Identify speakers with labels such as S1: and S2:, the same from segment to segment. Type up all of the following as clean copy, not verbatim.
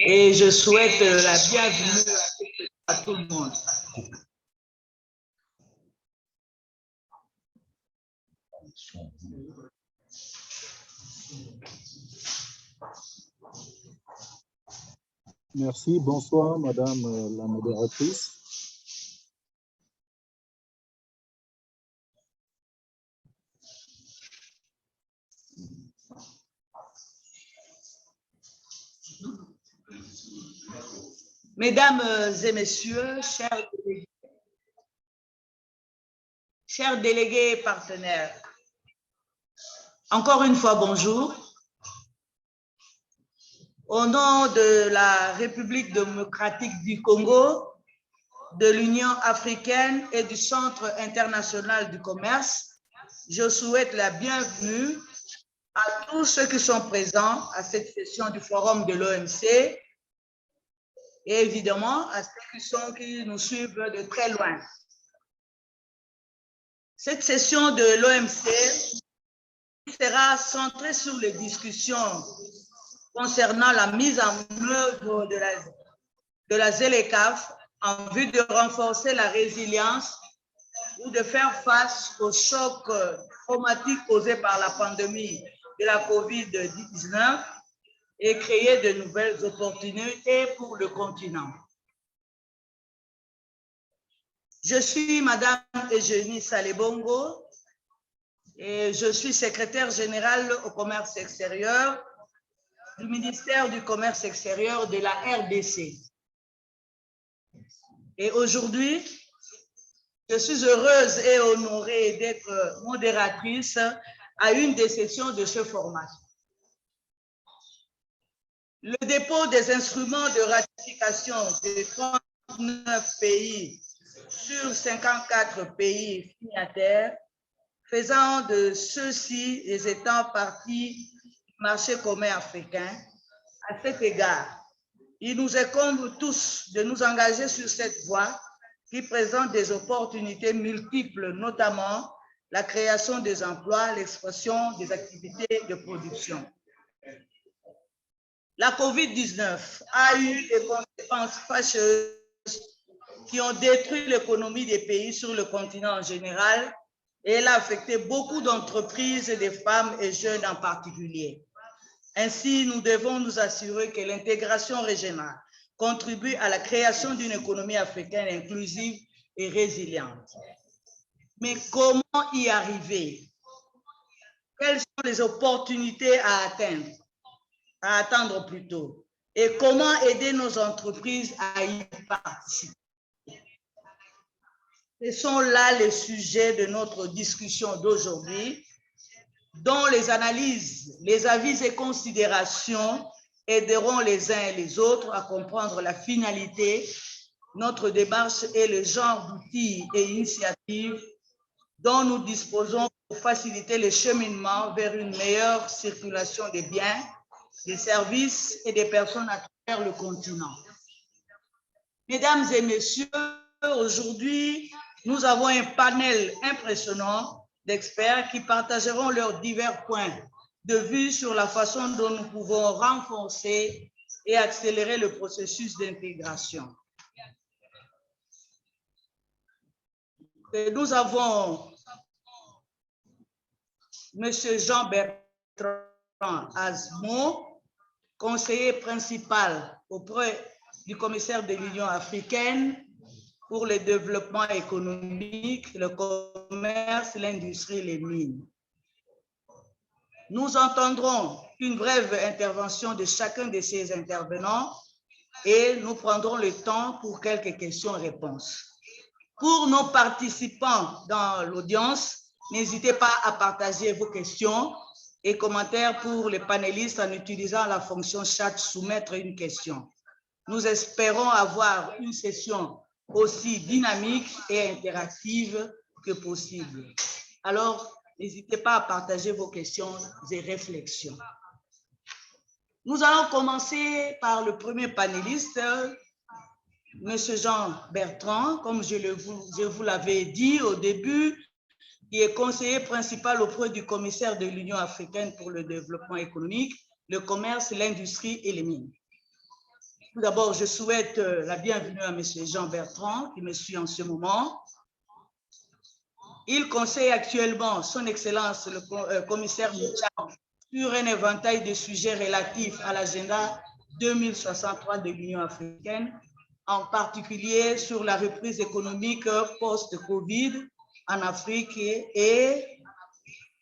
S1: Et je souhaite la bienvenue à tout le monde.
S2: Merci. Bonsoir, Madame la modératrice.
S1: Mesdames et messieurs, chers délégués et partenaires, encore une fois, bonjour. Au nom de la République démocratique du Congo, de l'Union africaine et du Centre international du commerce, je souhaite la bienvenue à tous ceux qui sont présents à cette session du Forum de l'OMC et évidemment à ceux qui nous suivent de très loin. Cette session de l'OMC sera centrée sur les discussions concernant la mise en œuvre de la ZLECAf en vue de renforcer la résilience ou de faire face aux chocs traumatiques causés par la pandémie de la COVID-19 et créer de nouvelles opportunités pour le continent. Je suis Madame Eugénie Salebongo et je suis secrétaire générale au commerce extérieur du ministère du Commerce extérieur de la RDC. Et aujourd'hui, je suis heureuse et honorée d'être modératrice à une des sessions de ce format. Le dépôt des instruments de ratification de 39 pays sur 54 pays signataires, faisant de ceux-ci les États parties du marché commun africain. À cet égard, il nous incombe tous de nous engager sur cette voie qui présente des opportunités multiples, notamment la création des emplois, l'expression des activités de production. La COVID-19 a eu des conséquences fâcheuses qui ont détruit l'économie des pays sur le continent en général et elle a affecté beaucoup d'entreprises et des femmes et jeunes en particulier. Ainsi, nous devons nous assurer que l'intégration régionale contribue à la création d'une économie africaine inclusive et résiliente. Mais comment y arriver? Quelles sont les opportunités à attendre plutôt? Et comment aider nos entreprises à y participer? Ce sont là les sujets de notre discussion d'aujourd'hui, dont les analyses, les avis et considérations aideront les uns et les autres à comprendre la finalité, notre démarche et le genre d'outils et initiatives dont nous disposons pour faciliter le cheminement vers une meilleure circulation des biens, des services et des personnes à travers le continent. Mesdames et messieurs, aujourd'hui, nous avons un panel impressionnant d'experts qui partageront leurs divers points de vue sur la façon dont nous pouvons renforcer et accélérer le processus d'intégration. Nous avons M. Jean-Bertrand Azmo, conseiller principal auprès du commissaire de l'Union africaine pour le développement économique, le commerce, l'industrie et les mines. Nous entendrons une brève intervention de chacun de ces intervenants et nous prendrons le temps pour quelques questions-réponses. Pour nos participants dans l'audience, n'hésitez pas à partager vos questions et commentaires pour les panélistes en utilisant la fonction chat soumettre une question. Nous espérons avoir une session aussi dynamique et interactive que possible. Alors, n'hésitez pas à partager vos questions et réflexions. Nous allons commencer par le premier panéliste, M. Jean-Bertrand, comme je vous l'avais dit au début, qui est conseiller principal auprès du commissaire de l'Union africaine pour le développement économique, le commerce, l'industrie et les mines. Tout d'abord, je souhaite la bienvenue à M. Jean Bertrand, qui me suit en ce moment. Il conseille actuellement son Excellence, le commissaire Michel, sur un éventail de sujets relatifs à l'agenda 2063 de l'Union africaine, en particulier sur la reprise économique post-Covid en Afrique et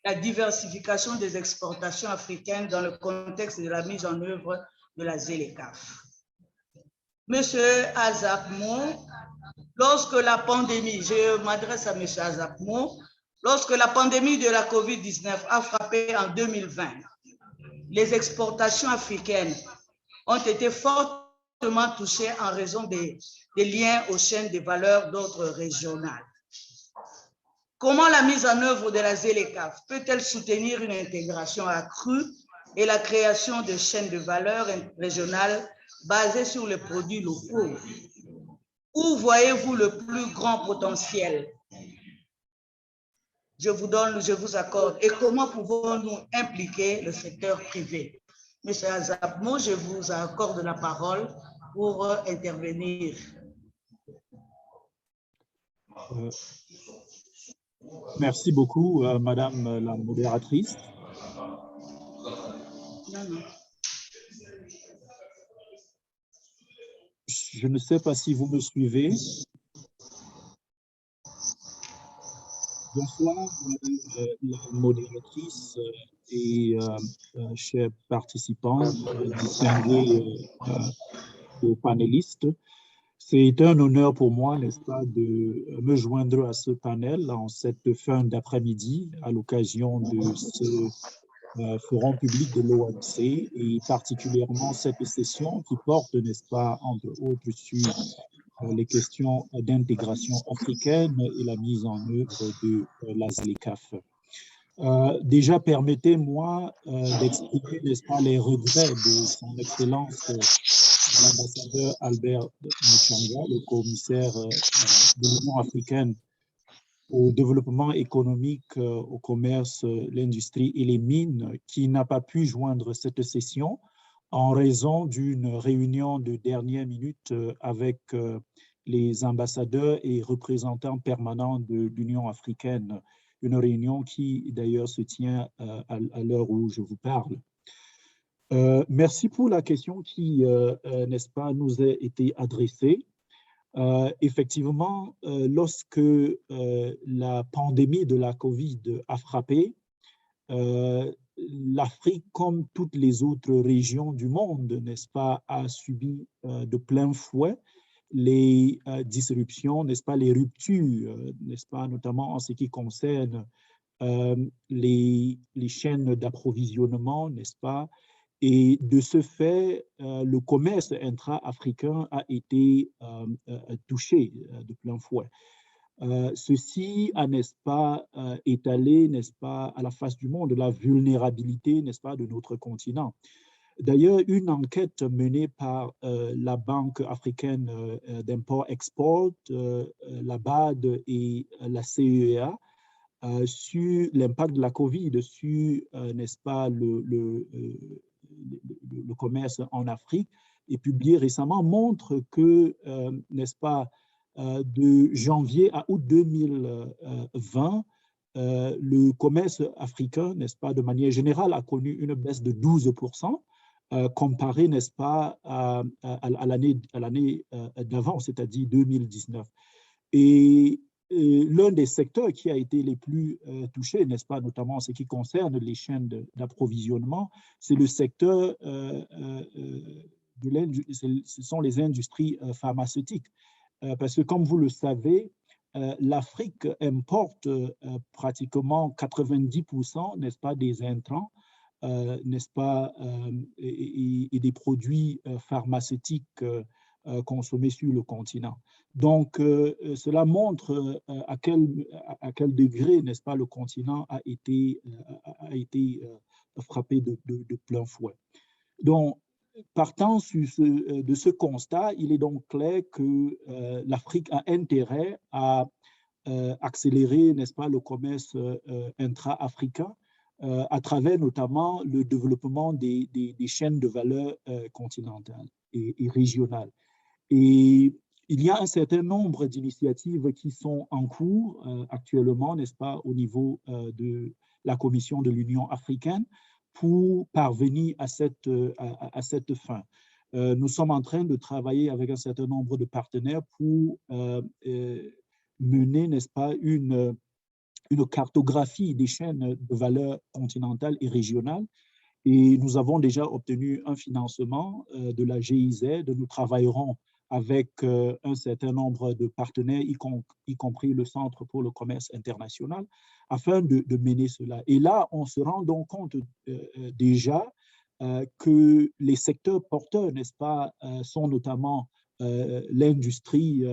S1: la diversification des exportations africaines dans le contexte de la mise en œuvre de la ZLECAf. Monsieur Azapmo, lorsque la pandémie, je m'adresse à Monsieur Azapmo, lorsque la pandémie de la COVID-19 a frappé en 2020, les exportations africaines ont été fortement touchées en raison des liens aux chaînes de valeur d'ordre régional. Comment la mise en œuvre de la ZLECAf peut-elle soutenir une intégration accrue et la création de chaînes de valeur régionales basées sur les produits locaux? Où voyez-vous le plus grand potentiel? Je vous accorde. Et comment pouvons-nous impliquer le secteur privé? Monsieur Azapmo, je vous accorde la parole pour intervenir.
S2: Merci beaucoup, Madame la modératrice. Je ne sais pas si vous me suivez. Bonsoir, Madame la modératrice et chers participants, distingués aux panélistes. C'est un honneur pour moi, n'est-ce pas, de me joindre à ce panel en cette fin d'après-midi à l'occasion de ce forum public de l'OMC et particulièrement cette session qui porte, n'est-ce pas, entre autres sur les questions d'intégration africaine et la mise en œuvre de la ZLECAf. Déjà, permettez-moi d'exprimer, n'est-ce pas, les regrets de son Excellence l'ambassadeur Albert Muchanga, le commissaire de l'Union africaine au développement économique, au commerce, l'industrie et les mines, qui n'a pas pu joindre cette session en raison d'une réunion de dernière minute avec les ambassadeurs et représentants permanents de l'Union africaine, une réunion qui d'ailleurs se tient à l'heure où je vous parle. Merci pour la question qui, n'est-ce pas, nous a été adressée. Effectivement, lorsque la pandémie de la COVID a frappé, l'Afrique, comme toutes les autres régions du monde, n'est-ce pas, a subi de plein fouet les disruptions, n'est-ce pas, les ruptures, n'est-ce pas, notamment en ce qui concerne les chaînes d'approvisionnement, n'est-ce pas. Et de ce fait, le commerce intra-africain a été touché de plein fouet. Ceci a, n'est-ce pas, étalé, n'est-ce pas, à la face du monde la vulnérabilité, n'est-ce pas, de notre continent. D'ailleurs, une enquête menée par la Banque africaine d'import-export, la BAD et la CEA sur l'impact de la COVID sur, n'est-ce pas, le commerce en Afrique, est publié récemment, montre que, n'est-ce pas, de janvier à août 2020, le commerce africain, n'est-ce pas, de manière générale, a connu une baisse de 12%, comparé, n'est-ce pas, à l'année d'avant, c'est-à-dire 2019. Et l'un des secteurs qui a été les plus touchés, n'est-ce pas, notamment en ce qui concerne les chaînes d'approvisionnement, c'est le secteur, ce sont les industries pharmaceutiques. Parce que comme vous le savez, l'Afrique importe pratiquement 90%, n'est-ce pas, des intrants, n'est-ce pas, et des produits pharmaceutiques consommés sur le continent. Donc, cela montre à quel degré, n'est-ce pas, le continent a été frappé de plein fouet. Donc, partant de ce constat, il est donc clair que l'Afrique a intérêt à accélérer, n'est-ce pas, le commerce intra-africain à travers notamment le développement des chaînes de valeur continentales. et régional. Et il y a un certain nombre d'initiatives qui sont en cours actuellement, n'est-ce pas, au niveau de la Commission de l'Union africaine pour parvenir à cette fin. Nous sommes en train de travailler avec un certain nombre de partenaires pour mener, n'est-ce pas, une cartographie des chaînes de valeur continentale et régionale. Et nous avons déjà obtenu un financement de la GIZ. Nous travaillerons avec un certain nombre de partenaires, y compris le Centre pour le commerce international, afin de mener cela. Et là, on se rend donc compte déjà que les secteurs porteurs, n'est-ce pas, sont notamment l'industrie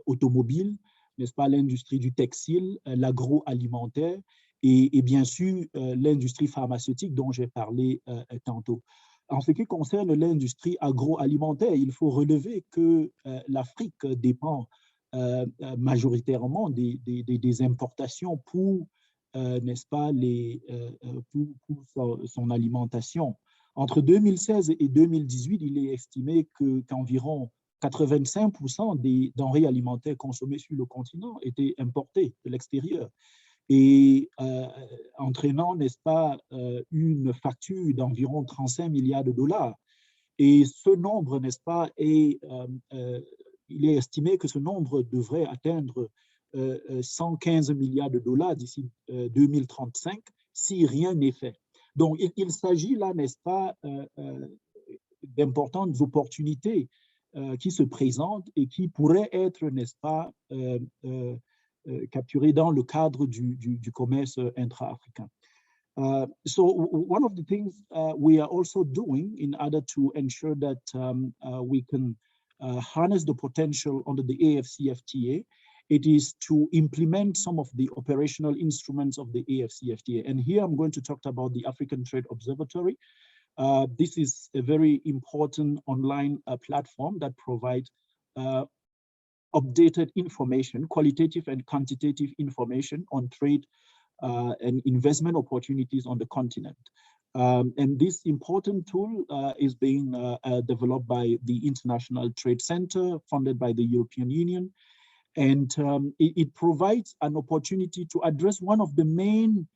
S2: automobile, n'est-ce pas, l'industrie du textile, l'agroalimentaire et bien sûr l'industrie pharmaceutique dont j'ai parlé tantôt. En ce qui concerne l'industrie agroalimentaire, il faut relever que l'Afrique dépend majoritairement des importations pour, n'est-ce pas, pour son alimentation. Entre 2016 et 2018, il est estimé qu'environ 85% des denrées alimentaires consommées sur le continent étaient importées de l'extérieur. Et entraînant, n'est-ce pas, une facture d'environ 35 milliards de dollars. Et ce nombre, n'est-ce pas, il est estimé que ce nombre devrait atteindre 115 milliards de dollars d'ici 2035 si rien n'est fait. Donc, il s'agit là, n'est-ce pas, d'importantes opportunités qui se présentent et qui pourraient être, n'est-ce pas, capturées dans le cadre du commerce intra-africain. So one of the things we are also doing in order to ensure that we can harness the potential under the AfCFTA, it is to implement some of the operational instruments of the AfCFTA. And here I'm going to talk about the African Trade Observatory. This is a very important online platform that provides updated information, qualitative and quantitative information on trade and investment opportunities on the continent. And this important tool is being developed by the International Trade Center, funded by the European Union. And it provides an opportunity to address one of the main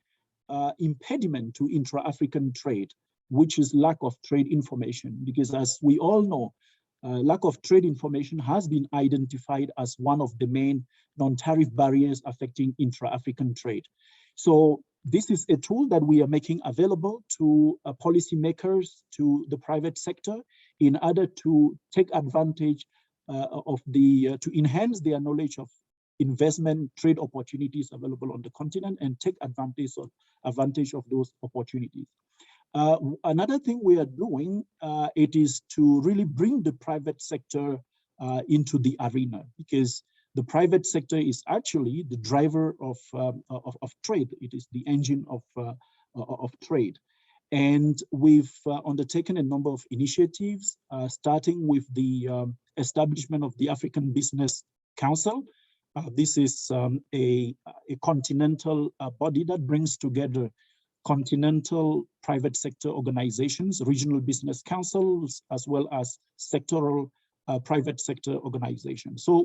S2: impediments to intra-African trade, which is lack of trade information. Because as we all know, lack of trade information has been identified as one of the main non-tariff barriers affecting intra-African trade. So this is a tool that we are making available to policymakers, to the private sector, in order to take advantage to enhance their knowledge of investment trade opportunities available on the continent and take advantage of those opportunities. Another thing we are doing, it is to really bring the private sector into the arena, because the private sector is actually the driver of trade. It is the engine of trade. And we've undertaken a number of initiatives, starting with the establishment of the African Business Council. This is a continental body that brings together continental private sector organizations, regional business councils, as well as sectoral private sector organizations. So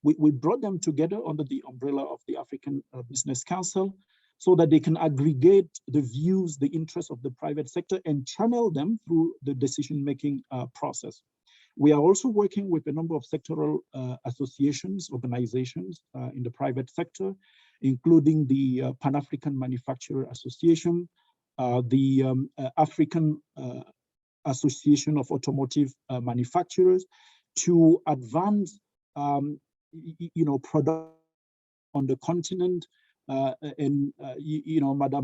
S2: we brought them together under the umbrella of the African Business Council so that they can aggregate the views, the interests of the private sector and channel them through the decision-making process. We are also working with a number of sectoral associations, organizations in the private sector, including the Pan-African Manufacturer Association, the African Association of Automotive Manufacturers, to advance, product on the continent. Madam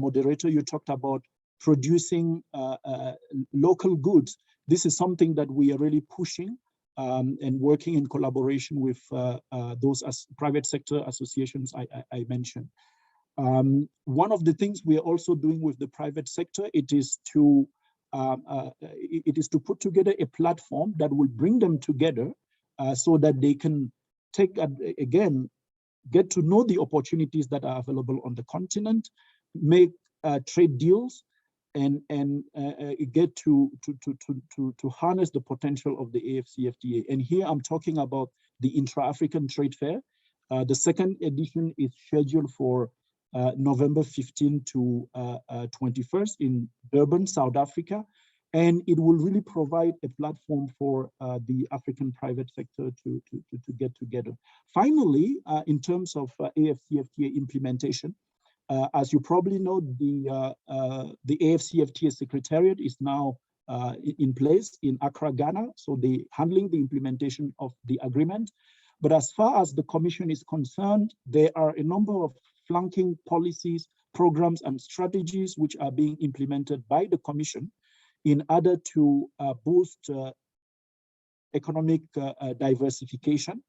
S2: Moderator, you talked about producing local goods. This is something that we are really pushing and working in collaboration with those private sector associations I mentioned. One of the things we are also doing with the private sector, it is to put together a platform that will bring them together so that they can get to know the opportunities that are available on the continent, make trade deals, get to harness the potential of the AfCFTA. And here I'm talking about the Intra-African Trade Fair. The second edition is scheduled for November 15 to 21st in Durban, South Africa. And it will really provide a platform for the African private sector to get together. Finally, in terms of AfCFTA implementation, as you probably know, the AfCFTA Secretariat is now in place in Accra, Ghana. So they're handling the implementation of the agreement. But as far as the Commission is concerned, there are a number of flanking policies, programs, and strategies which are being implemented by the Commission in order to boost economic diversification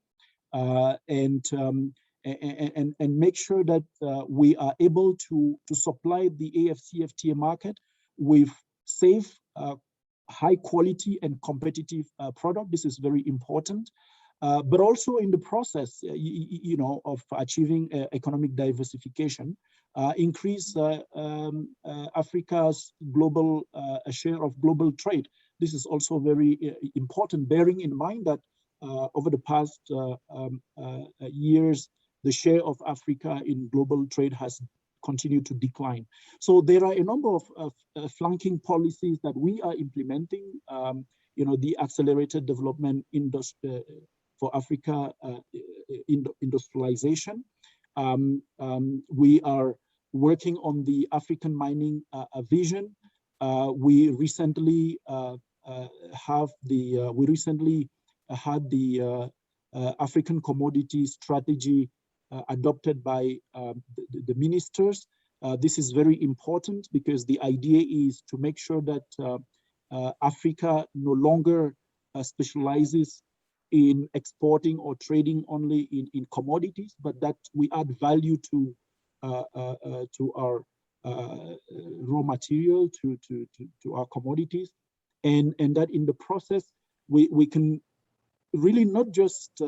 S2: and make sure that we are able to supply the AfCFTA market with safe, high quality and competitive product. This is very important. But also in the process, of achieving economic diversification, increase Africa's global share of global trade. This is also very important, bearing in mind that over the past years, the share of Africa in global trade has continued to decline. So there are a number of flanking policies that we are implementing. The accelerated development for Africa industrialization. We are working on the African mining vision. We recently had the African commodity strategy adopted by the ministers. This is very important because the idea is to make sure that Africa no longer specializes in exporting or trading only in commodities, but that we add value to our raw material, to our commodities, and that in the process we can really not just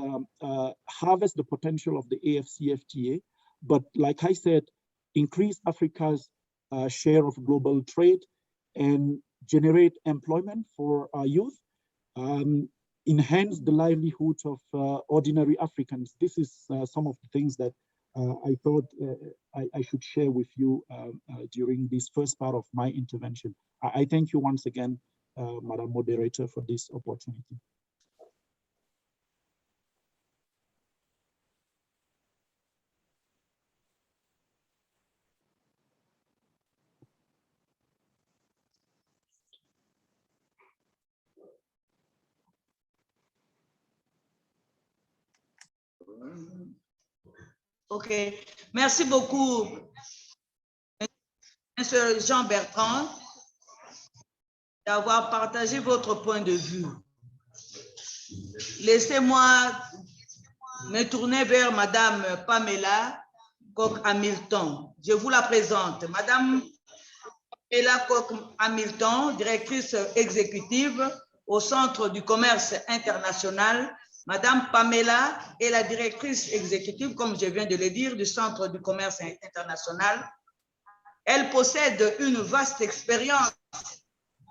S2: harvest the potential of the AfCFTA, but like I said, increase Africa's share of global trade and generate employment for our youth. Enhance the livelihoods of ordinary Africans. This is some of the things that I thought I should share with you during this first part of my intervention. I thank you once again, Madam Moderator, for this opportunity.
S1: Ok, merci beaucoup, Monsieur Jean-Bertrand, d'avoir partagé votre point de vue. Laissez-moi me tourner vers Madame Pamela Cook-Hamilton. Je vous la présente. Madame Pamela Cook-Hamilton, directrice exécutive au Centre du commerce international. Madame Pamela est la directrice exécutive, comme je viens de le dire, du Centre du commerce international. Elle possède une vaste expérience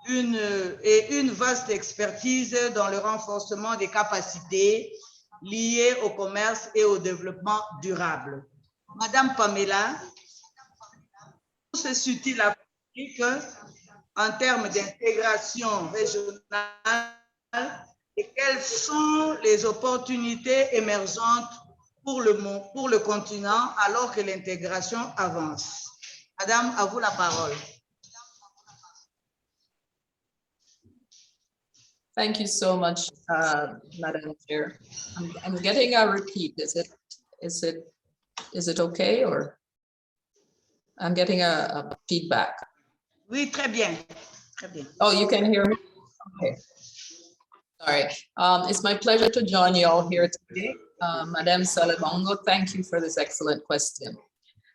S1: et une vaste expertise dans le renforcement des capacités liées au commerce et au développement durable. Madame Pamela, où se situe l'Afrique en termes d'intégration régionale et quelles sont les opportunités émergentes pour le continent alors que l'intégration avance? Madame, à vous la parole.
S3: Thank you so much, Madam Chair. I'm getting a repeat. Is it okay, or I'm getting a feedback?
S1: Oui, très bien. Très bien.
S3: Oh, you can hear me? Okay. Sorry. It's my pleasure to join you all here today. Madame Salebongo, thank you for this excellent question.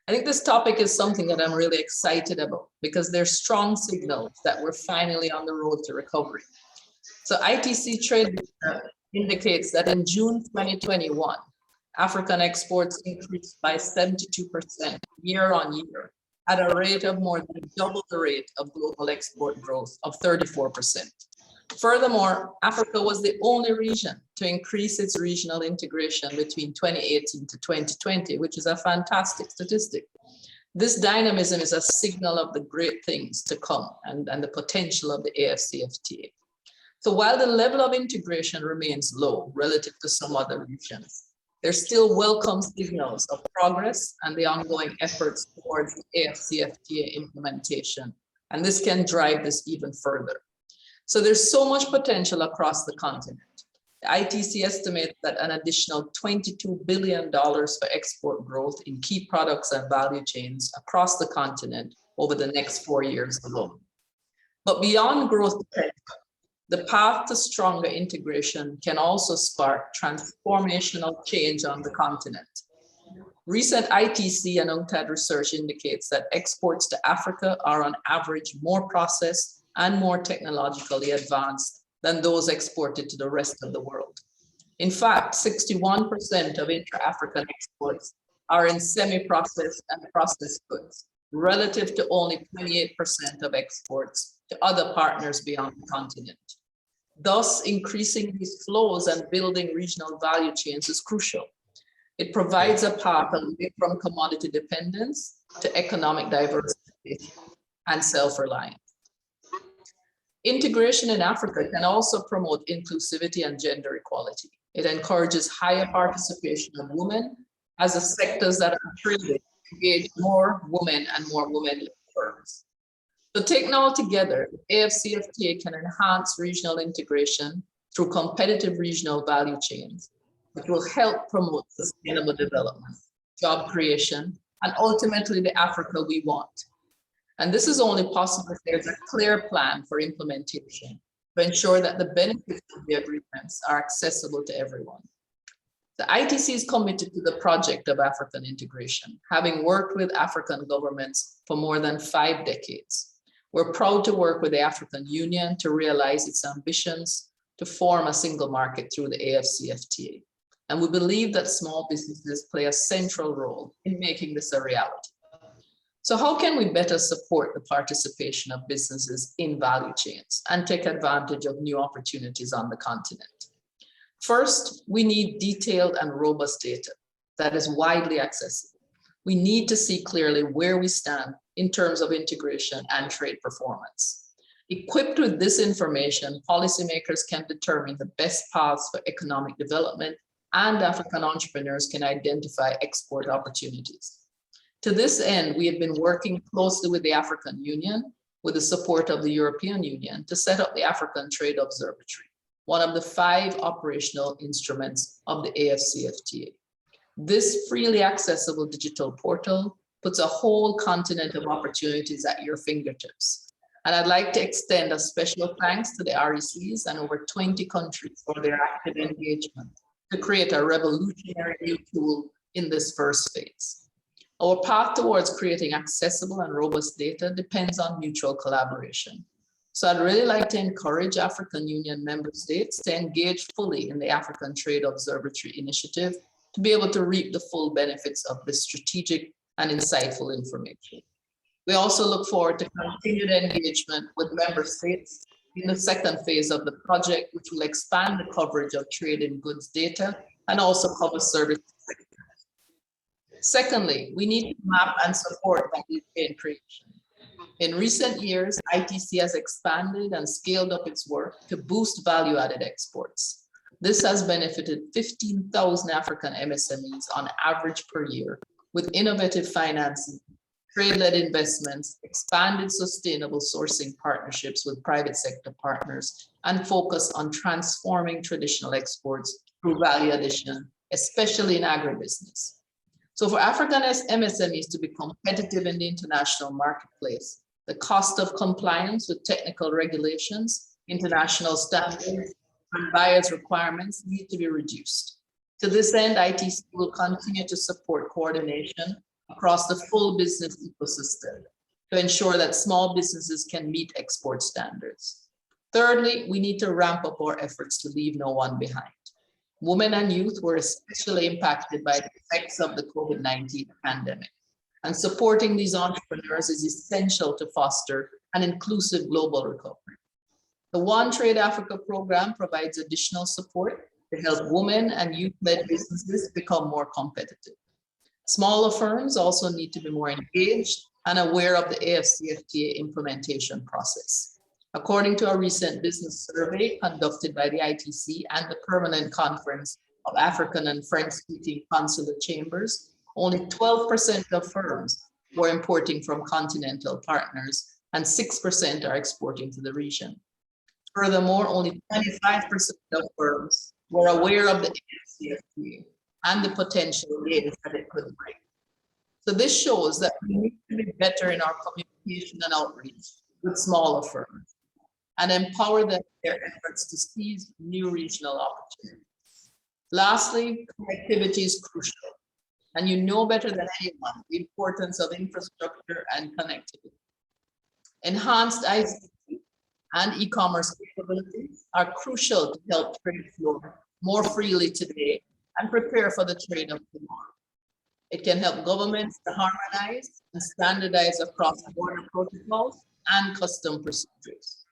S3: I think this topic is something that I'm really excited about because there's strong signals that we're finally on the road to recovery. So ITC Trade indicates that in June 2021, African exports increased by 72% year on year at a rate of more than double the rate of global export growth of 34%. Furthermore, Africa was the only region to increase its regional integration between 2018 to 2020, which is a fantastic statistic. This dynamism is a signal of the great things to come and the potential of the AfCFTA. So while the level of integration remains low relative to some other regions, there's still welcome signals of progress and the ongoing efforts towards the AfCFTA implementation. And this can drive this even further. So there's so much potential across the continent. The ITC estimates that an additional $22 billion for export growth in key products and value chains across the continent over the next 4 years alone. But beyond growth potential, the path to stronger integration can also spark transformational change on the continent. Recent ITC and UNCTAD research indicates that exports to Africa are on average more processed and more technologically advanced than those exported to the rest of the world. In fact, 61% of intra-African exports are in semi-processed and processed goods, relative to only 28% of exports to other partners beyond the continent. Thus, increasing these flows and building regional value chains is crucial. It provides a path away from commodity dependence to economic diversification and self-reliance. Integration in Africa can also promote inclusivity and gender equality. It encourages higher participation of women as the sectors that are traded engage more women and more women-led firms. So taken all together, AfCFTA can enhance regional integration through competitive regional value chains, which will help promote sustainable development, job creation, and ultimately the Africa we want. And this is only possible if there's a clear plan for implementation to ensure that the benefits of the agreements are accessible to everyone. The ITC is committed to the project of African integration, having worked with African governments for more than 5 decades. We're proud to work with the African Union to realize its ambitions to form a single market through the AfCFTA. And we believe that small businesses play a central role in making this a reality. So how can we better support the participation of businesses in value chains and take advantage of new opportunities on the continent? First, we need detailed and robust data that is widely accessible. We need to see clearly where we stand in terms of integration and trade performance. Equipped with this information, policymakers can determine the best paths for economic development, and African entrepreneurs can identify export opportunities. To this end, we have been working closely with the African Union, with the support of the European Union, to set up the African Trade Observatory, one of the 5 operational instruments of the AfCFTA. This freely accessible digital portal puts a whole continent of opportunities at your fingertips. And I'd like to extend a special thanks to the RECs and over 20 countries for their active engagement to create a revolutionary new tool in this first phase. Our path towards creating accessible and robust data depends on mutual collaboration. So I'd really like to encourage African Union member states to engage fully in the African Trade Observatory initiative to be able to reap the full benefits of this strategic and insightful information. We also look forward to continued engagement with member states in the second phase of the project, which will expand the coverage of trade in goods data and also cover services. Secondly, we need to map and support value chain creation. In recent years, ITC has expanded and scaled up its work to boost value-added exports. This has benefited 15,000 African MSMEs on average per year with innovative financing, trade-led investments, expanded sustainable sourcing partnerships with private sector partners, and focus on transforming traditional exports through value addition, especially in agribusiness. So for African MSMEs to be competitive in the international marketplace, the cost of compliance with technical regulations, international standards, and buyers' requirements need to be reduced. To this end, ITC will continue to support coordination across the full business ecosystem to ensure that small businesses can meet export standards. Thirdly, we need to ramp up our efforts to leave no one behind. Women and youth were especially impacted by the effects of the COVID-19 pandemic. And supporting these entrepreneurs is essential to foster an inclusive global recovery. The One Trade Africa program provides additional support to help women and youth-led businesses become more competitive. Smaller firms also need to be more engaged and aware of the AfCFTA implementation process. According to a recent business survey conducted by the ITC and the Permanent Conference of African and French-speaking consular chambers, only 12% of firms were importing from continental partners and 6% are exporting to the region. Furthermore, only 25% of firms were aware of the AfCFTA and the potential gains that it could bring. So this shows that we need to be better in our communication and outreach with smaller firms and empower them in their efforts to seize new regional opportunities. Lastly, connectivity is crucial. And you know better than anyone the importance of infrastructure and connectivity. Enhanced ICT and e-commerce capabilities are crucial to help trade flow more freely today and prepare for the trade of tomorrow. It can help governments to harmonize and standardize across border protocols and custom procedures.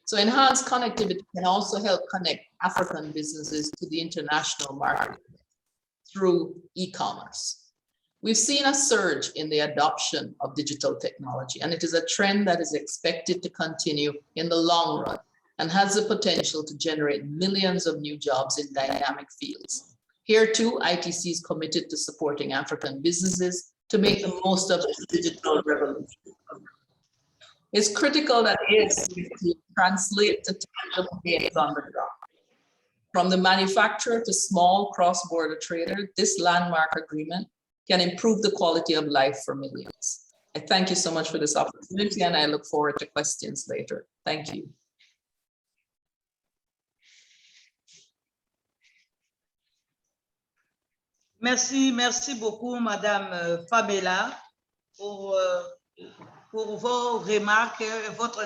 S3: So enhanced connectivity can also help connect African businesses to the international market through e-commerce. We've seen a surge in the adoption of digital technology, and it is a trend that is expected to continue in the long run and has the potential to generate millions of new jobs in dynamic fields. Here too, ITC is committed to supporting African businesses to make the most of this digital revolution. It's critical that AfCFTA translate to tangible gains on the ground. From the manufacturer to small cross-border trader, this landmark agreement can improve the quality of life for millions. I thank you so much for this opportunity, and I look forward to questions later. Thank you.
S1: Merci beaucoup, Madame Fabela, pour vos remarques et votre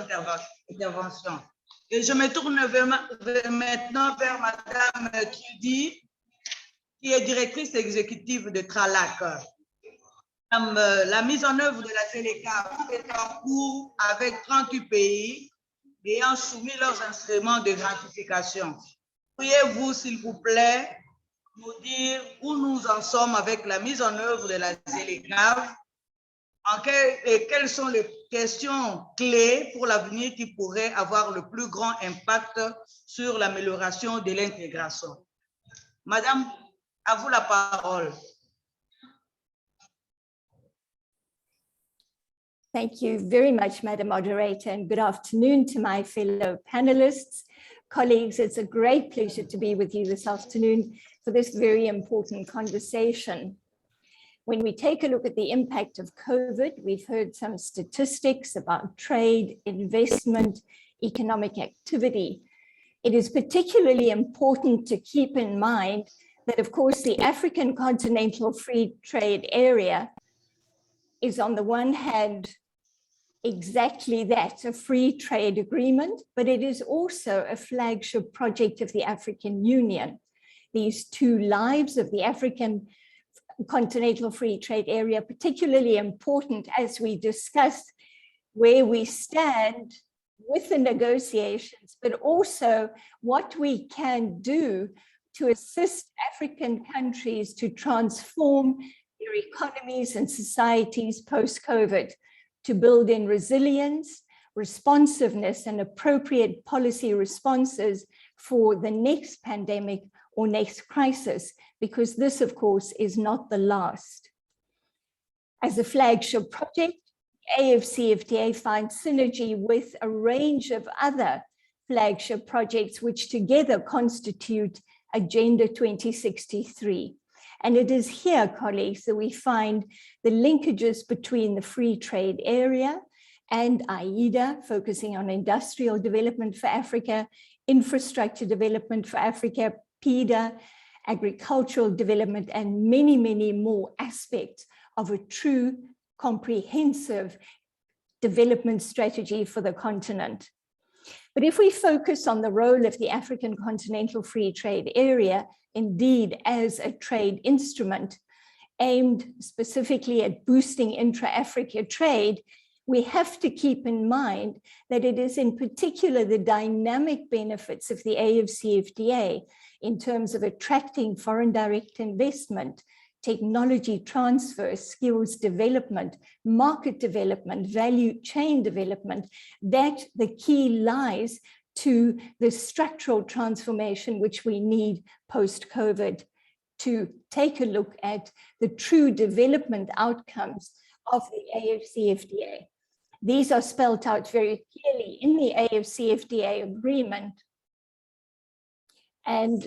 S1: intervention. Et je me tourne maintenant vers Madame Trudy, qui est directrice exécutive de Tralac. La mise en œuvre de la télécap est en cours avec 38 pays ayant soumis leurs instruments de gratification. Pourriez-vous, s'il vous plaît, nous dire où nous en sommes avec la mise en œuvre de la télécap et quelles sont les questions clés pour l'avenir qui pourraient avoir le plus grand impact sur l'amélioration de l'intégration. Madame, à vous la parole.
S4: Thank you very much, Madam Moderator, and good afternoon to my fellow panelists. Colleagues, it's a great pleasure to be with you this afternoon for this very important conversation. When we take a look at the impact of COVID, we've heard some statistics about trade, investment, economic activity. It is particularly important to keep in mind that, of course, the African Continental Free Trade Area is, on the one hand, exactly that, a free trade agreement, but it is also a flagship project of the African Union. These two lives of the African Continental Free Trade Area, particularly important as we discuss where we stand with the negotiations, but also what we can do to assist African countries to transform their economies and societies post-COVID, to build in resilience, responsiveness, and appropriate policy responses for the next pandemic or next crisis, because this, of course, is not the last. As a flagship project, AfCFTA finds synergy with a range of other flagship projects which together constitute Agenda 2063. And it is here, colleagues, that we find the linkages between the free trade area and AIDA, focusing on industrial development for Africa, infrastructure development for Africa, PIDA, agricultural development, and many, many more aspects of a true comprehensive development strategy for the continent. But if we focus on the role of the African Continental Free Trade Area, indeed as a trade instrument, aimed specifically at boosting intra-Africa trade, we have to keep in mind that it is in particular the dynamic benefits of the AfCFTA in terms of attracting foreign direct investment, technology transfer, skills development, market development, value chain development, that the key lies to the structural transformation which we need post-COVID to take a look at the true development outcomes of the AfCFTA. These are spelled out very clearly in the AfCFTA agreement. And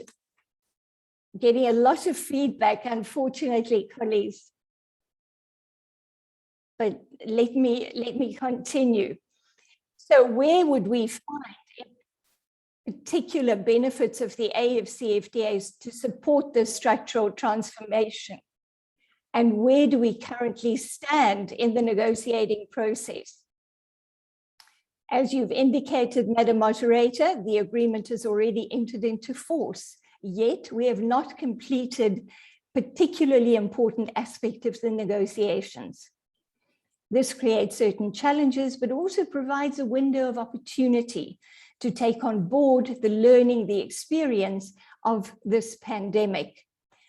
S4: getting a lot of feedback, unfortunately, colleagues. But let me continue. So where would we find particular benefits of the AfCFTAs to support the structural transformation? And where do we currently stand in the negotiating process? As you've indicated, Madam Moderator, the agreement has already entered into force, yet we have not completed particularly important aspects of the negotiations. This creates certain challenges, but also provides a window of opportunity to take on board the learning, the experience of this pandemic.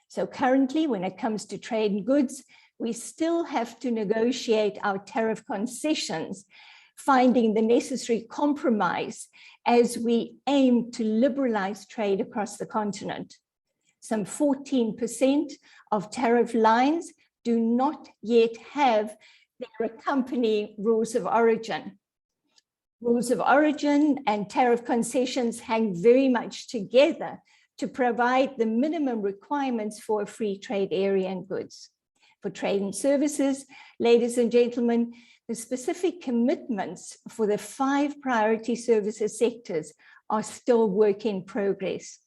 S4: So currently, when it comes to trade and goods, we still have to negotiate our tariff concessions, finding the necessary compromise as we aim to liberalize trade across the continent. Some 14% of tariff lines do not yet have their accompanying rules of origin. Rules of origin and tariff concessions hang very much together to provide the minimum requirements for a free trade area and goods. For trade and services, ladies and gentlemen, the specific commitments for the 5 priority services sectors are still work in progress.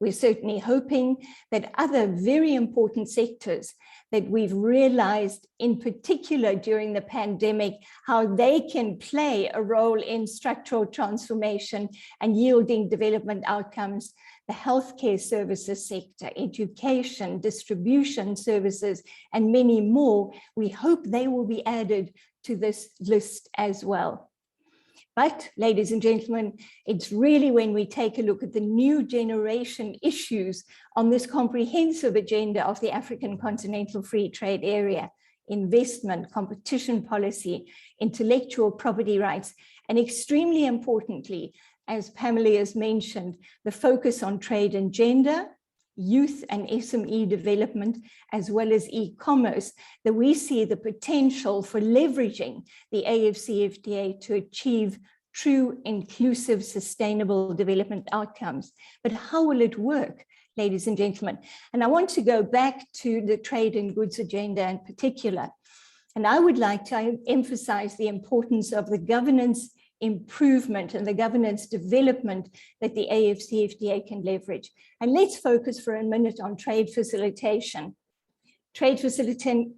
S4: We're certainly hoping that other very important sectors that we've realized, in particular during the pandemic, how they can play a role in structural transformation and yielding development outcomes, the healthcare services sector, education, distribution services, and many more, we hope they will be added to this list as well. But, ladies and gentlemen, it's really when we take a look at the new generation issues on this comprehensive agenda of the African Continental Free Trade Area, investment, competition policy, intellectual property rights, and extremely importantly, as Pamela has mentioned, the focus on trade and gender, youth and SME development, as well as e-commerce, that we see the potential for leveraging the AfCFTA to achieve true, inclusive, sustainable development outcomes. But how will it work, ladies and gentlemen? And I want to go back to the trade and goods agenda in particular. And I would like to emphasize the importance of the governance improvement and the governance development that the AfCFTA can leverage. And let's focus for a minute on trade facilitation. Trade facilitation,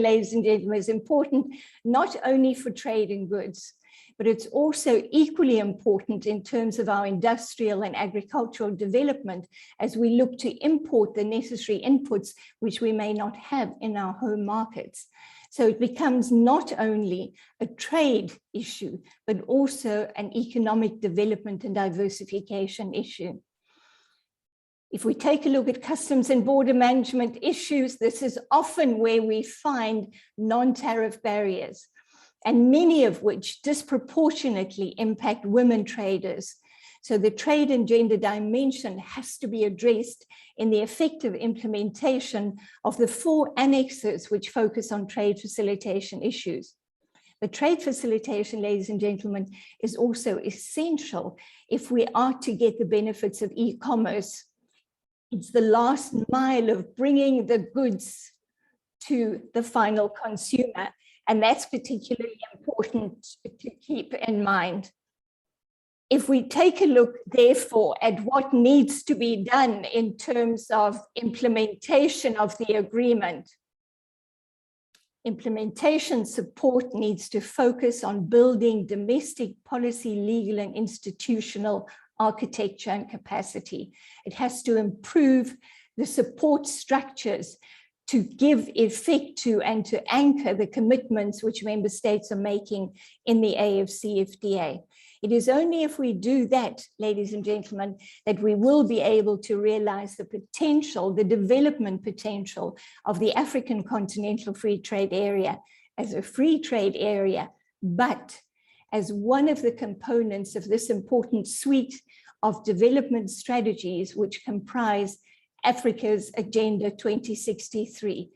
S4: ladies and gentlemen, is important not only for trade and goods, but it's also equally important in terms of our industrial and agricultural development as we look to import the necessary inputs which we may not have in our home markets. So it becomes not only a trade issue, but also an economic development and diversification issue. If we take a look at customs and border management issues, this is often where we find non-tariff barriers, and many of which disproportionately impact women traders. So the trade and gender dimension has to be addressed in the effective implementation of the 4 annexes which focus on trade facilitation issues. But trade facilitation, ladies and gentlemen, is also essential if we are to get the benefits of e-commerce. It's the last mile of bringing the goods to the final consumer, and that's particularly important to keep in mind. If we take a look, therefore, at what needs to be done in terms of implementation of the agreement, implementation support needs to focus on building domestic policy, legal, and institutional architecture and capacity. It has to improve the support structures to give effect to and to anchor the commitments which member states are making in the AfCFTA. It is only if we do that, ladies and gentlemen, that we will be able to realize the potential, the development potential of the African Continental Free Trade Area as a free trade area, but as one of the components of this important suite of development strategies which comprise Africa's Agenda 2063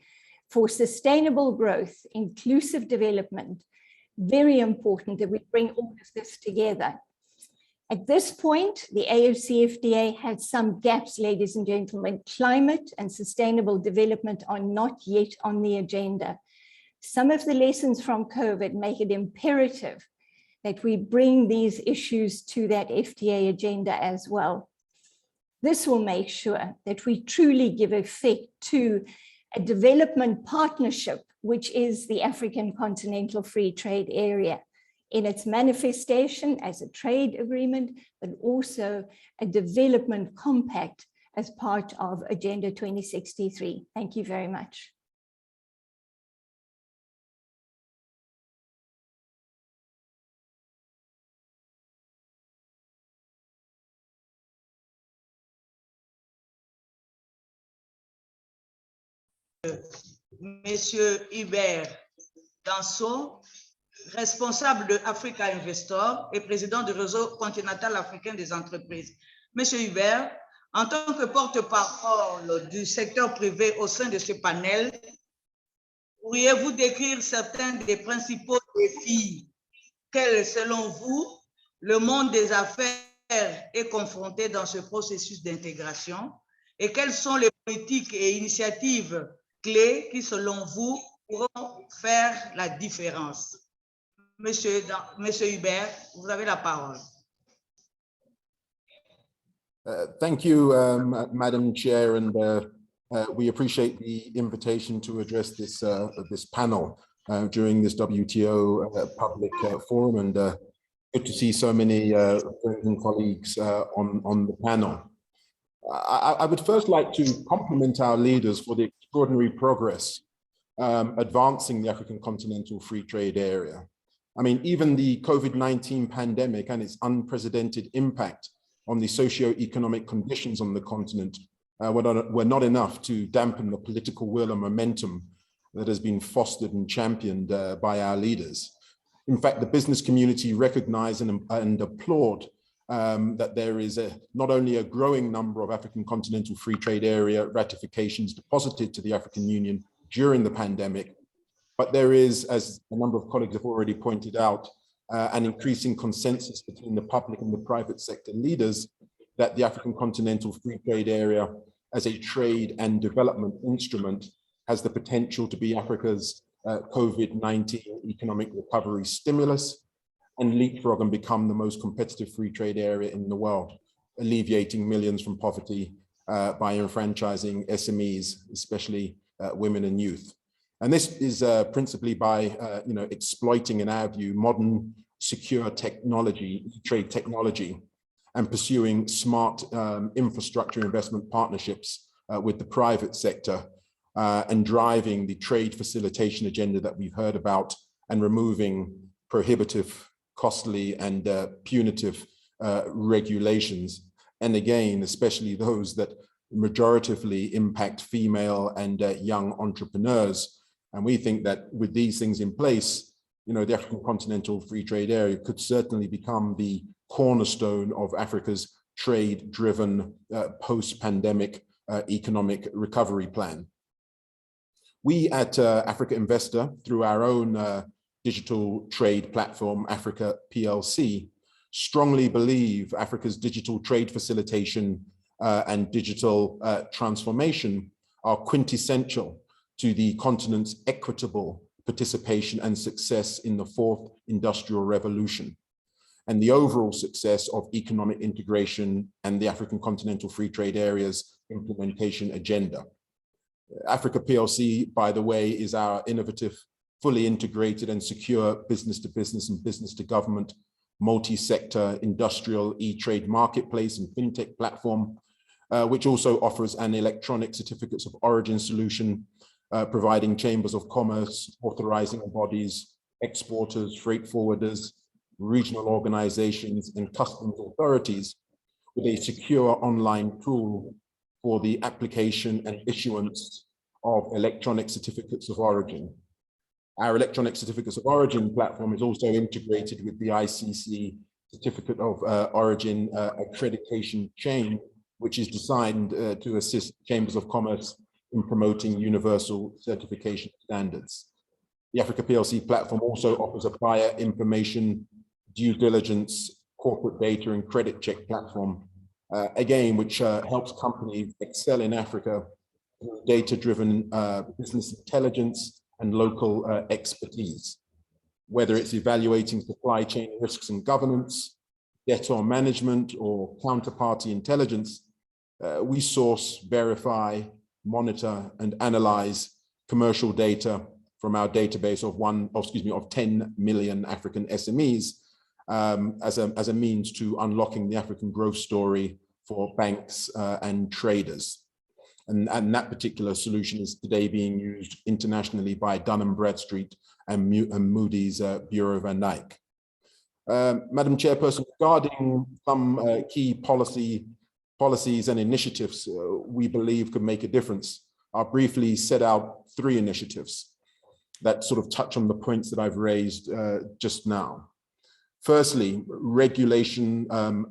S4: for sustainable growth, inclusive development. Very important that we bring all of this together. At this point, the AfCFTA had some gaps, ladies and gentlemen. Climate and sustainable development are not yet on the agenda. Some of the lessons from COVID make it imperative that we bring these issues to that FTA agenda as well. This will make sure that we truly give effect to a development partnership, which is the African Continental Free Trade Area, in its manifestation as a trade agreement, but also a development compact as part of Agenda 2063. Thank you very much.
S1: Monsieur Hubert Danso, responsable de Africa Investor et président du réseau continental africain des entreprises. Monsieur Hubert, en tant que porte-parole du secteur privé au sein de ce panel, pourriez-vous décrire certains des principaux défis auxquels, selon vous, le monde des affaires est confronté dans ce processus d'intégration et quelles sont les politiques et initiatives clés qui, selon vous, pourront faire la différence? Monsieur Hubert, vous avez la parole.
S5: Thank you, Madam Chair, and we appreciate the invitation to address this this panel during this WTO public forum, and good to see so many colleagues on the panel. I would first like to compliment our leaders for the extraordinary progress advancing the African Continental Free Trade Area. I mean, even the COVID-19 pandemic and its unprecedented impact on the socio-economic conditions on the continent were not enough to dampen the political will and momentum that has been fostered and championed by our leaders. In fact, the business community recognize and applaud that there is not only a growing number of African Continental Free Trade Area ratifications deposited to the African Union during the pandemic, but there is, as a number of colleagues have already pointed out, an increasing consensus between the public and the private sector leaders that the African Continental Free Trade Area as a trade and development instrument has the potential to be Africa's COVID-19 economic recovery stimulus and leapfrog and become the most competitive free trade area in the world, alleviating millions from poverty by enfranchising SMEs, especially women and youth. And this is principally by exploiting, in our view, modern, secure technology, trade technology, and pursuing smart infrastructure investment partnerships with the private sector and driving the trade facilitation agenda that we've heard about and removing prohibitive, costly, and punitive regulations. And again, especially those that majoritively impact female and young entrepreneurs. And we think that with these things in place, the African Continental Free Trade Area could certainly become the cornerstone of Africa's trade-driven post-pandemic economic recovery plan. We at Africa Investor, through our own digital trade platform, Africa PLC, strongly believe Africa's digital trade facilitation and digital transformation are quintessential to the continent's equitable participation and success in the fourth industrial revolution and the overall success of economic integration and the African Continental Free Trade Area's implementation agenda. Africa PLC, by the way, is our innovative, fully integrated and secure business-to-business and business-to-government multi-sector industrial e-trade marketplace and fintech platform, which also offers an electronic certificates of origin solution providing chambers of commerce, authorizing bodies, exporters, freight forwarders, regional organizations, and customs authorities with a secure online tool for the application and issuance of electronic certificates of origin. Our electronic certificates of origin platform is also integrated with the ICC Certificate of Origin accreditation chain, which is designed to assist chambers of commerce in promoting universal certification standards. The Africa PLC platform also offers a buyer information, due diligence, corporate data, and credit check platform, again, which helps companies excel in Africa through data-driven business intelligence and local expertise. Whether it's evaluating supply chain risks and governance, debtor management, or counterparty intelligence, we source, verify, monitor, and analyze commercial data from our database of 10 million African SMEs as a means to unlocking the African growth story for banks and traders. And that particular solution is today being used internationally by Dun & Bradstreet and Moody's Bureau van Dijk. Madam Chairperson, regarding some key policies and initiatives we believe could make a difference, I'll briefly set out 3 initiatives that sort of touch on the points that I've raised just now. Firstly, regulation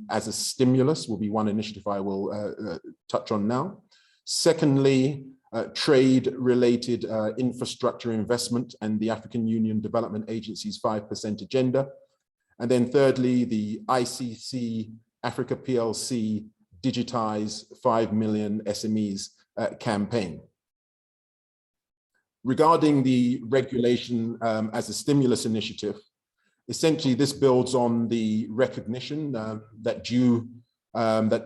S5: as a stimulus will be one initiative I will touch on now. Secondly, trade-related infrastructure investment and the African Union Development Agency's 5% agenda. And then thirdly, the ICC Africa PLC Digitize 5 Million SMEs campaign. Regarding the regulation as a stimulus initiative, essentially this builds on the recognition that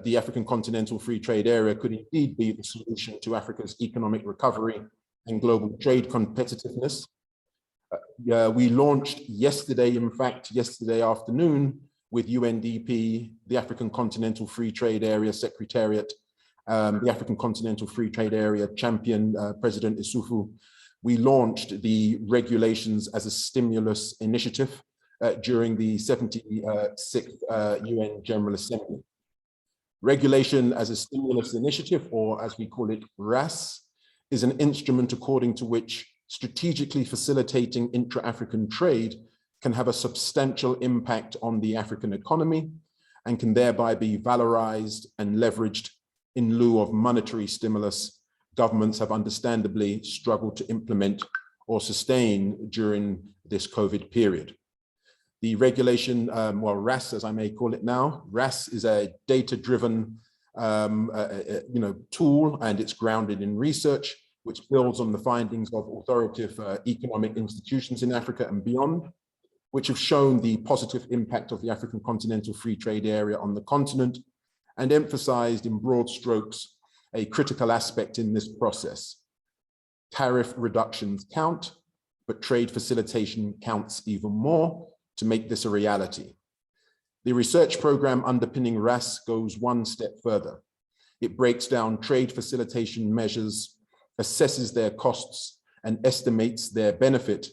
S5: the African Continental Free Trade Area could indeed be the solution to Africa's economic recovery and global trade competitiveness. We launched yesterday, in fact, yesterday afternoon with UNDP, the African Continental Free Trade Area Secretariat, the African Continental Free Trade Area champion, President Issoufou. We launched the regulations as a stimulus initiative during the 76th UN General Assembly. Regulation as a stimulus initiative, or as we call it, RAS, is an instrument according to which strategically facilitating intra-African trade can have a substantial impact on the African economy and can thereby be valorized and leveraged in lieu of monetary stimulus governments have understandably struggled to implement or sustain during this COVID period. The regulation, well, RAS, as I may call it now, RAS is a data-driven tool, and it's grounded in research, which builds on the findings of authoritative economic institutions in Africa and beyond, which have shown the positive impact of the African Continental Free Trade Area on the continent, and emphasized in broad strokes a critical aspect in this process. Tariff reductions count, but trade facilitation counts even more to make this a reality. The research program underpinning RAS goes one step further. It breaks down trade facilitation measures, assesses their costs, and estimates their benefit,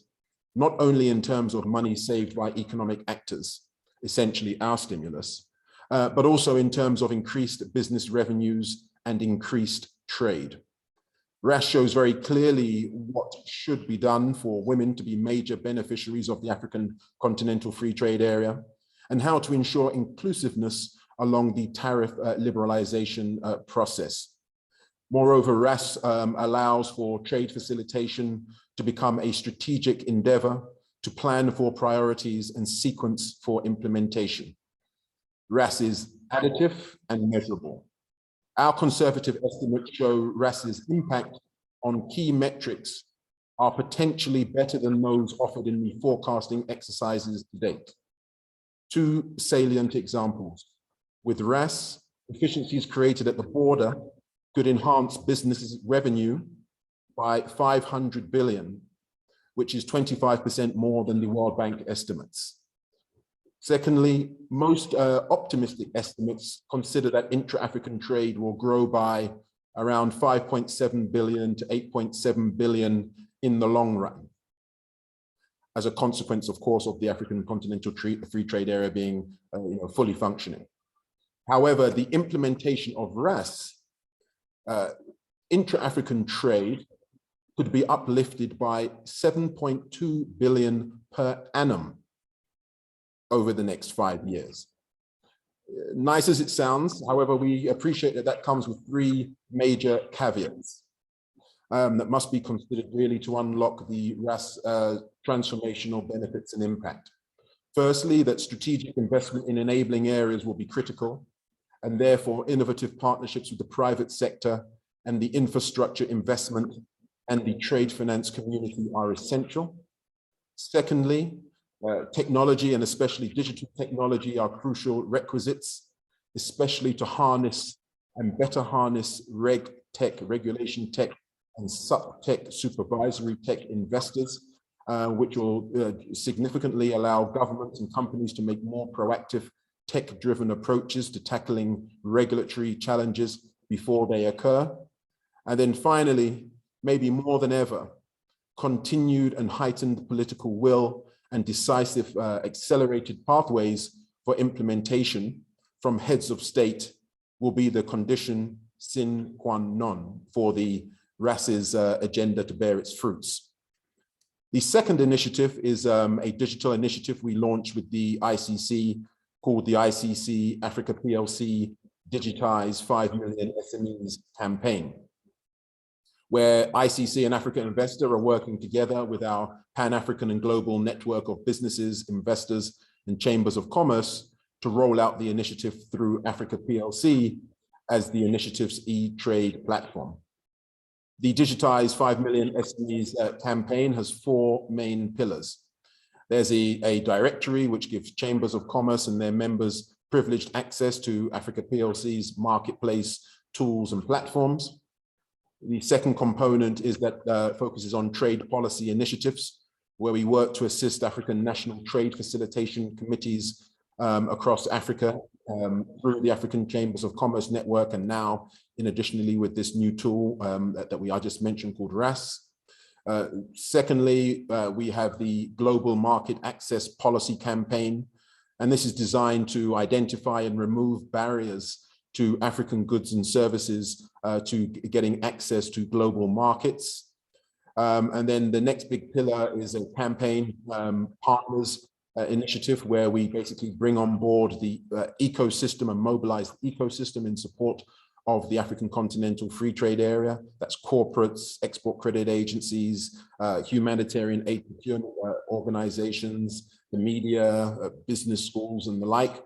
S5: not only in terms of money saved by economic actors, essentially our stimulus, but also in terms of increased business revenues and increased trade. RAS shows very clearly what should be done for women to be major beneficiaries of the African Continental Free Trade Area, and how to ensure inclusiveness along the tariff liberalization process. Moreover, RAS allows for trade facilitation to become a strategic endeavor to plan for priorities and sequence for implementation. RAS is additive and measurable. Our conservative estimates show RAS's impact on key metrics are potentially better than those offered in the forecasting exercises to date. 2 salient examples. With RAS, efficiencies created at the border could enhance businesses' revenue by 500 billion, which is 25% more than the World Bank estimates. Secondly, most optimistic estimates consider that intra-African trade will grow by around 5.7 billion to 8.7 billion in the long run, as a consequence, of course, of the African Continental Free Trade Area being fully functioning. However, the implementation of RAS, intra-African trade, could be uplifted by 7.2 billion per annum over the next 5 years. Nice as it sounds, however, we appreciate that that comes with 3 major caveats that must be considered really to unlock the RAS transformational benefits and impact. Firstly, that strategic investment in enabling areas will be critical, and therefore innovative partnerships with the private sector and the infrastructure investment and the trade finance community are essential. Secondly, technology and especially digital technology are crucial requisites, especially to harness and better harness regulation tech and sub-tech supervisory tech investors, which will significantly allow governments and companies to make more proactive tech-driven approaches to tackling regulatory challenges before they occur. And then finally, maybe more than ever, continued and heightened political will and decisive accelerated pathways for implementation from heads of state will be the condition sine qua non for the RAS's agenda to bear its fruits. The second initiative is a digital initiative we launched with the ICC called the ICC Africa PLC Digitize 5 Million SMEs campaign, where ICC and Africa Investor are working together with our Pan-African and global network of businesses, investors, and chambers of commerce to roll out the initiative through Africa PLC as the initiative's e-trade platform. The Digitize 5 Million SMEs campaign has 4 main pillars. There's a directory which gives chambers of commerce and their members privileged access to Africa PLC's marketplace tools and platforms. The second component is that focuses on trade policy initiatives, where we work to assist African national trade facilitation committees across Africa through the African Chambers of Commerce Network, and now additionally with this new tool that I just mentioned called RAS. Secondly, we have the Global Market Access Policy Campaign, and this is designed to identify and remove barriers to African goods and services to getting access to global markets. And then the next big pillar is a campaign partners initiative, where we basically bring on board the ecosystem and mobilize the ecosystem in support of the African Continental Free Trade Area. That's corporates, export credit agencies, humanitarian aid procurement organizations, the media, business schools, and the like.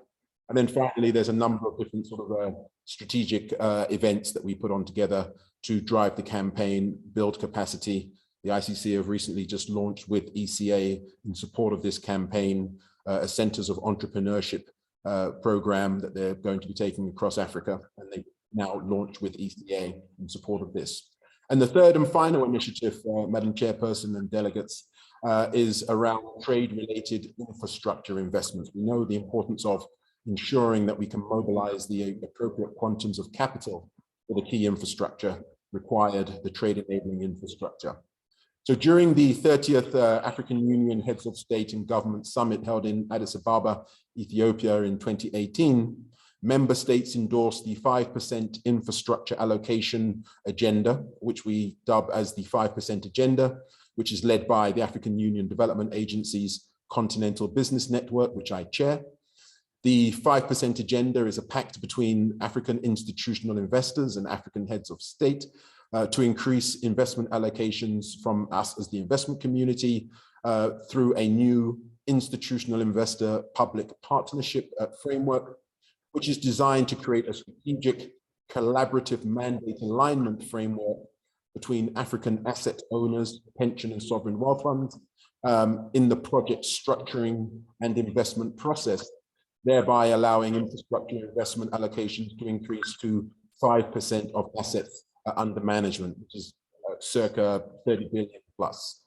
S5: And then finally, there's a number of different sort of strategic events that we put on together to drive the campaign, build capacity. The ICC have recently just launched with ECA in support of this campaign, a Centers of Entrepreneurship program that they're going to be taking across Africa, and they now launched with ECA in support of this. And the third and final initiative, Madam Chairperson and delegates, is around trade-related infrastructure investments. We know the importance of ensuring that we can mobilize the appropriate quantums of capital for the key infrastructure required, the trade-enabling infrastructure. So during the 30th African Union Heads of State and Government Summit held in Addis Ababa, Ethiopia in 2018, member states endorsed the 5% infrastructure allocation agenda, which we dub as the 5% agenda, which is led by the African Union Development Agency's Continental Business Network, which I chair. The 5% agenda is a pact between African institutional investors and African heads of state to increase investment allocations from us as the investment community through a new institutional investor public partnership framework, which is designed to create a strategic collaborative mandate alignment framework between African asset owners, pension and sovereign wealth funds in the project structuring and investment process, thereby allowing infrastructure investment allocations to increase to 5% of assets under management, which is circa 30 billion plus.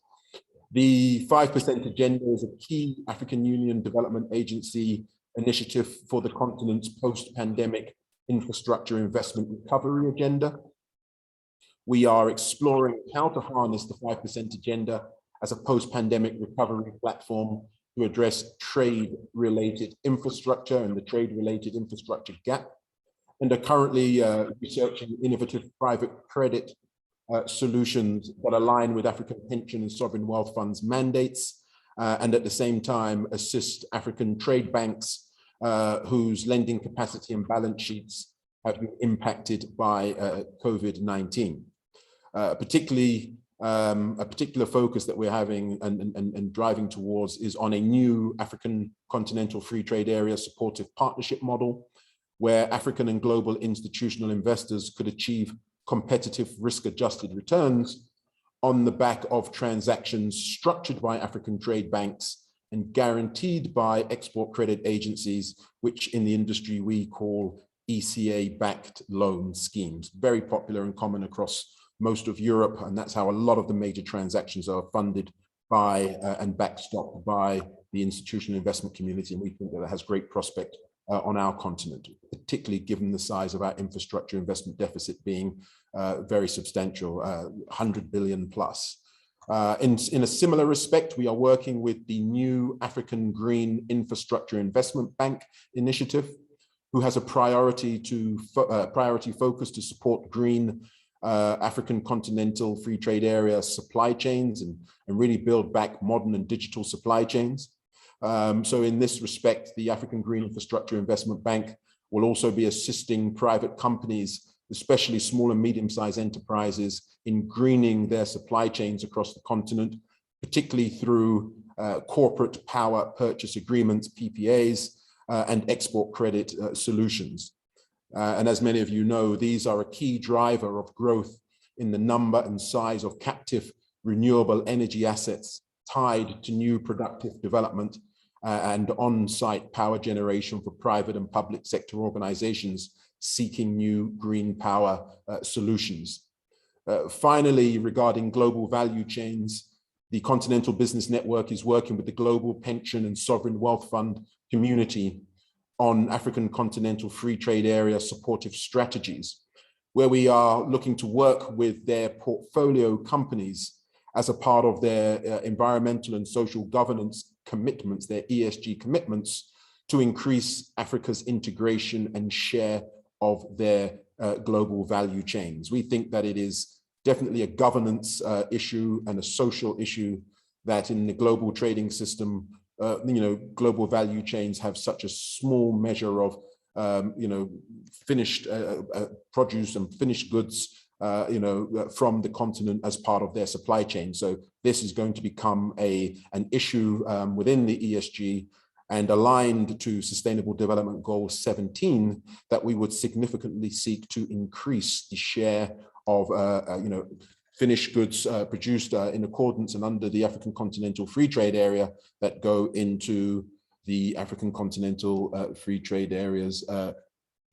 S5: The 5% agenda is a key African Union Development Agency initiative for the continent's post-pandemic infrastructure investment recovery agenda. We are exploring how to harness the 5% agenda as a post-pandemic recovery platform to address trade-related infrastructure and the trade-related infrastructure gap, and are currently researching innovative private credit solutions that align with African pension and sovereign wealth funds mandates, and at the same time assist African trade banks whose lending capacity and balance sheets have been impacted by COVID-19. Particularly, a particular focus that we're having and driving towards is on a new African continental free trade area supportive partnership model, where African and global institutional investors could achieve competitive risk-adjusted returns on the back of transactions structured by African trade banks and guaranteed by export credit agencies, which in the industry we call ECA-backed loan schemes. Very popular and common across most of Europe, and that's how a lot of the major transactions are funded by and backstopped by the institutional investment community, and we think that it has great prospect on our continent, particularly given the size of our infrastructure investment deficit being very substantial, 100 billion plus. In a similar respect, we are working with the new African Green Infrastructure Investment Bank initiative, who has a priority focus to support green African continental free trade area supply chains and really build back modern and digital supply chains. So in this respect, the African Green Infrastructure Investment Bank will also be assisting private companies, especially small and medium-sized enterprises, in greening their supply chains across the continent, particularly through corporate power purchase agreements, PPAs, and export credit solutions. And as many of you know, these are a key driver of growth in the number and size of captive renewable energy assets tied to new productive development and on-site power generation for private and public sector organizations seeking new green power solutions. Finally, regarding global value chains, the Continental Business Network is working with the Global Pension and Sovereign Wealth Fund community on African continental free trade area supportive strategies, where we are looking to work with their portfolio companies as a part of their environmental and social governance commitments, their ESG commitments, to increase Africa's integration and share of their global value chains. We think that it is definitely a governance issue and a social issue that in the global trading system, global value chains have such a small measure of, finished produce and finished goods, from the continent as part of their supply chain. So this is going to become an issue within the ESG and aligned to Sustainable Development Goal 17, that we would significantly seek to increase the share of, finished goods produced in accordance and under the African Continental Free Trade Area that go into the African Continental Free Trade Area's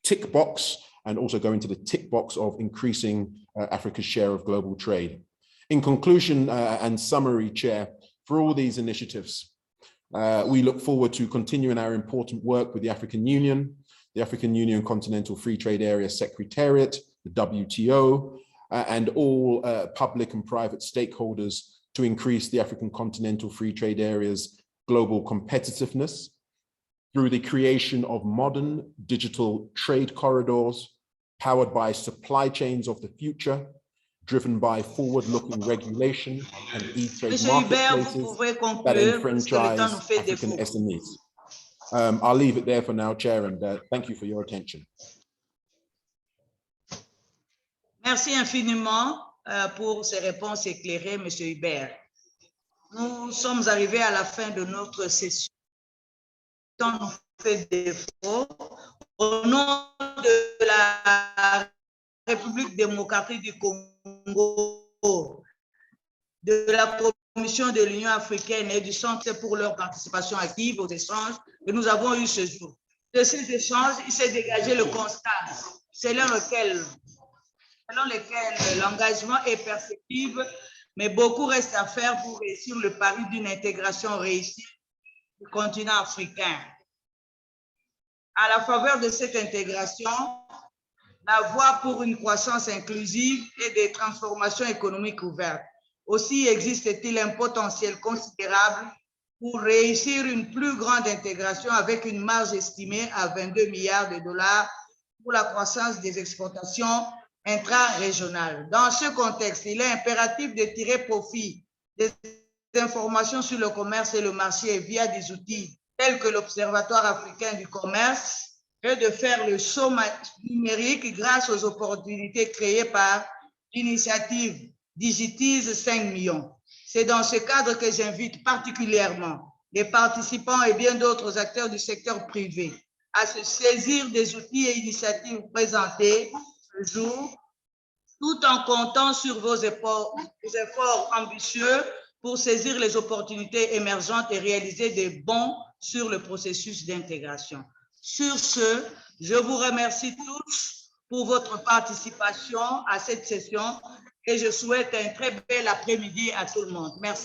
S5: tick box, and also go into the tick box of increasing Africa's share of global trade. In conclusion and summary, Chair, for all these initiatives, we look forward to continuing our important work with the African Union Continental Free Trade Area Secretariat, the WTO, and all public and private stakeholders to increase the African Continental Free Trade Area's global competitiveness through the creation of modern digital trade corridors powered by supply chains of the future, driven by forward-looking regulation and e-trade marketplaces that enfranchise African SMEs. I'll leave it there for now, Chair, and thank you for your attention.
S1: Merci infiniment pour ces réponses éclairées, M. Hubert. Nous sommes arrivés à la fin de notre session. Le temps nous fait défaut. Au nom de la République démocratique du Congo, de la Commission de l'Union africaine et du Centre pour leur participation active aux échanges que nous avons eus ce jour. De ces échanges, il s'est dégagé le constat selon lequel l'engagement est perceptible, mais beaucoup reste à faire pour réussir le pari d'une intégration réussie du continent africain. À la faveur de cette intégration, la voie pour une croissance inclusive et des transformations économiques ouvertes. Aussi existe-t-il un potentiel considérable pour réussir une plus grande intégration avec une marge estimée à 22 milliards de dollars pour la croissance des exportations intra-régionales. Dans ce contexte, il est impératif de tirer profit des informations sur le commerce et le marché via des outils tels que l'Observatoire africain du commerce et de faire le saut numérique grâce aux opportunités créées par l'initiative Digitise 5 millions. C'est dans ce cadre que j'invite particulièrement les participants et bien d'autres acteurs du secteur privé à se saisir des outils et initiatives présentés ce jour, tout en comptant sur vos efforts ambitieux pour saisir les opportunités émergentes et réaliser des bonds sur le processus d'intégration. Sur ce, je vous remercie tous pour votre participation à cette session et je souhaite un très bel après-midi à tout le monde. Merci.